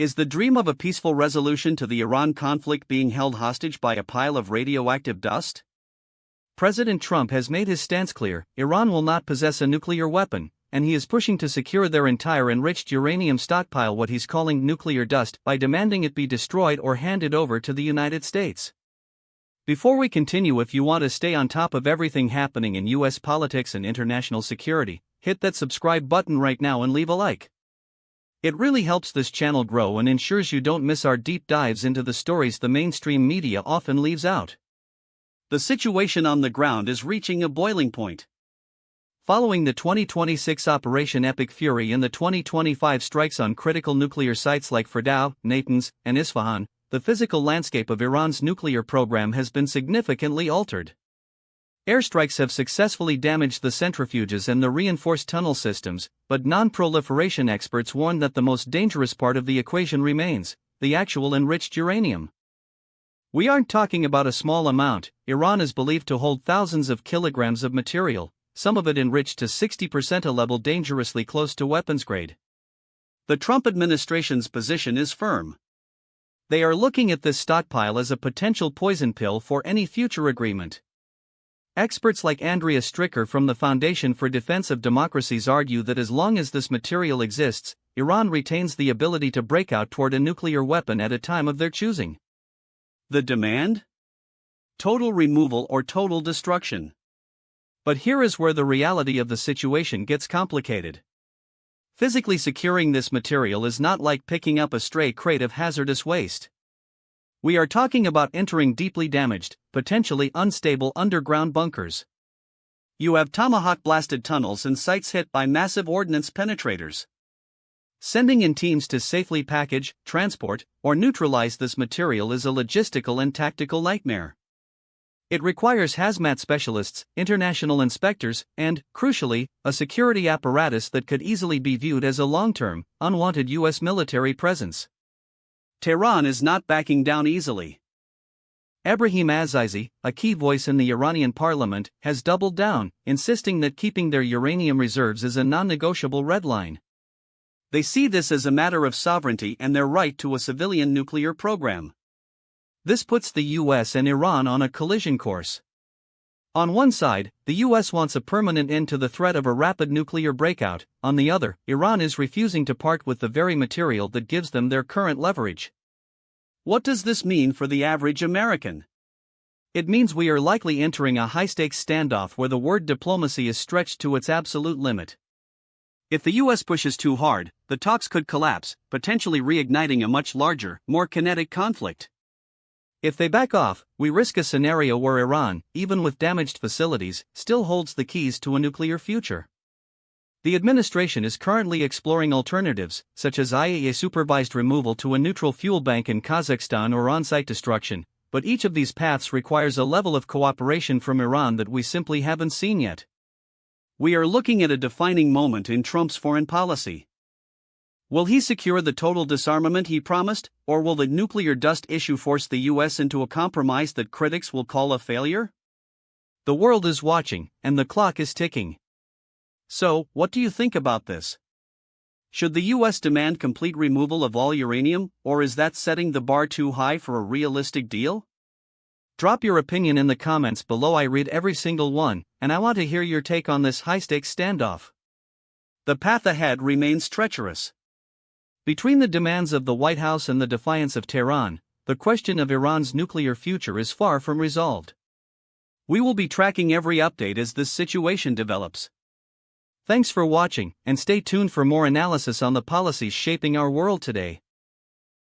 Is the dream of a peaceful resolution to the Iran conflict being held hostage by a pile of radioactive dust? President Trump has made his stance clear: Iran will not possess a nuclear weapon, and he is pushing to secure their entire enriched uranium stockpile, what he's calling nuclear dust, by demanding it be destroyed or handed over to the United States. Before we continue, if you want to stay on top of everything happening in US politics and international security, hit that subscribe button right now and leave a like. It really helps this channel grow and ensures you don't miss our deep dives into the stories the mainstream media often leaves out. The situation on the ground is reaching a boiling point. Following the 2026 Operation Epic Fury and the 2025 strikes on critical nuclear sites like Fordow, Natanz, and Isfahan, the physical landscape of Iran's nuclear program has been significantly altered. Airstrikes have successfully damaged the centrifuges and the reinforced tunnel systems, but non-proliferation experts warn that the most dangerous part of the equation remains: the actual enriched uranium. We aren't talking about a small amount. Iran is believed to hold thousands of kilograms of material, some of it enriched to 60%, a level dangerously close to weapons grade. The Trump administration's position is firm. They are looking at this stockpile as a potential poison pill for any future agreement. Experts like Andrea Stricker from the Foundation for Defense of Democracies argue that as long as this material exists, Iran retains the ability to break out toward a nuclear weapon at a time of their choosing. The demand? Total removal or total destruction. But here is where the reality of the situation gets complicated. Physically securing this material is not like picking up a stray crate of hazardous waste. We are talking about entering deeply damaged, potentially unstable underground bunkers. You have tomahawk-blasted tunnels and sites hit by massive ordnance penetrators. Sending in teams to safely package, transport, or neutralize this material is a logistical and tactical nightmare. It requires hazmat specialists, international inspectors, and, crucially, a security apparatus that could easily be viewed as a long-term, unwanted U.S. military presence. Tehran is not backing down easily. Ebrahim Azizi, a key voice in the Iranian parliament, has doubled down, insisting that keeping their uranium reserves is a non-negotiable red line. They see this as a matter of sovereignty and their right to a civilian nuclear program. This puts the US and Iran on a collision course. On one side, the US wants a permanent end to the threat of a rapid nuclear breakout. On the other, Iran is refusing to part with the very material that gives them their current leverage. What does this mean for the average American? It means we are likely entering a high-stakes standoff where the word diplomacy is stretched to its absolute limit. If the US pushes too hard, the talks could collapse, potentially reigniting a much larger, more kinetic conflict. If they back off, we risk a scenario where Iran, even with damaged facilities, still holds the keys to a nuclear future. The administration is currently exploring alternatives, such as IAEA-supervised removal to a neutral fuel bank in Kazakhstan or on-site destruction, but each of these paths requires a level of cooperation from Iran that we simply haven't seen yet. We are looking at a defining moment in Trump's foreign policy. Will he secure the total disarmament he promised, or will the nuclear dust issue force the US into a compromise that critics will call a failure? The world is watching, and the clock is ticking. So, what do you think about this? Should the US demand complete removal of all uranium, or is that setting the bar too high for a realistic deal? Drop your opinion in the comments below. I read every single one, and I want to hear your take on this high-stakes standoff. The path ahead remains treacherous. Between the demands of the White House and the defiance of Tehran, the question of Iran's nuclear future is far from resolved. We will be tracking every update as this situation develops. Thanks for watching, and stay tuned for more analysis on the policies shaping our world today.